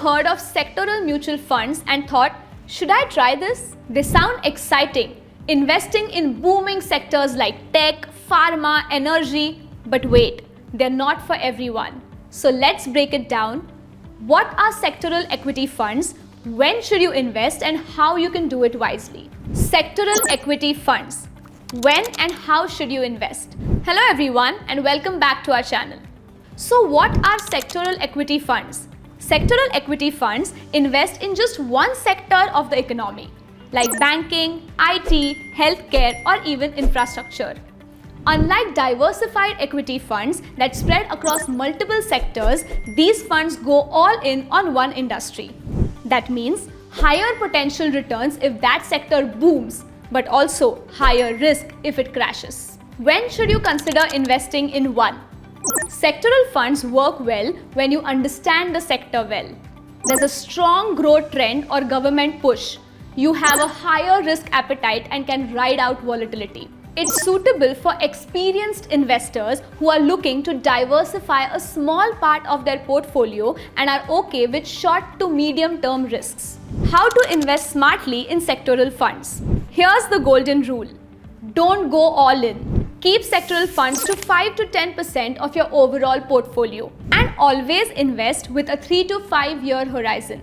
heard of sectoral mutual funds and thought, should I try this? They sound exciting, investing in booming sectors like tech, pharma, energy. But wait, they're not for everyone. So let's break it down. What are sectoral equity funds? When should you invest and how you can do it wisely? Sectoral equity funds. When and how should you invest? Hello everyone and welcome back to our channel. So what are sectoral equity funds? Sectoral equity funds invest in just one sector of the economy, like banking, IT, healthcare, or even infrastructure. Unlike diversified equity funds that spread across multiple sectors, these funds go all in on one industry. That means higher potential returns if that sector booms, but also higher risk if it crashes. When should you consider investing in one? Sectoral funds work well when you understand the sector well. There's a strong growth trend or government push. You have a higher risk appetite and can ride out volatility. It's suitable for experienced investors who are looking to diversify a small part of their portfolio and are okay with short to medium term risks. How to invest smartly in sectoral funds? Here's the golden rule. Don't go all in. Keep sectoral funds to 5 to 10% of your overall portfolio and always invest with a 3 to 5 year horizon.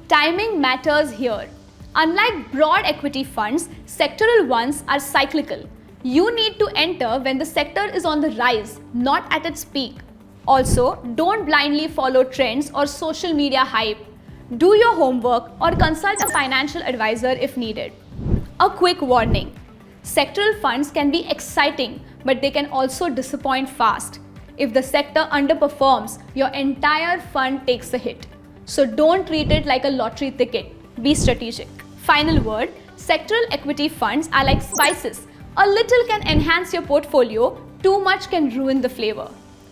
Timing matters here. Unlike broad equity funds, sectoral ones are cyclical. You need to enter when the sector is on the rise, not at its peak. Also, don't blindly follow trends or social media hype. Do your homework or consult a financial advisor if needed. A quick warning. Sectoral funds can be exciting, but they can also disappoint fast. If the sector underperforms, your entire fund takes a hit. So don't treat it like a lottery ticket. Be strategic. Final word, sectoral equity funds are like spices. A little can enhance your portfolio, too much can ruin the flavor.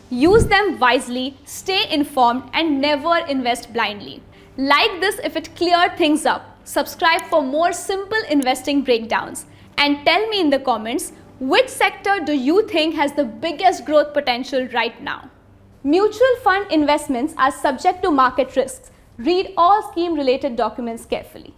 Use them wisely, stay informed, and never invest blindly. Like this if it clears things up. Subscribe for more simple investing breakdowns. And tell me in the comments, which sector do you think has the biggest growth potential right now? Mutual fund investments are subject to market risks. Read all scheme-related documents carefully.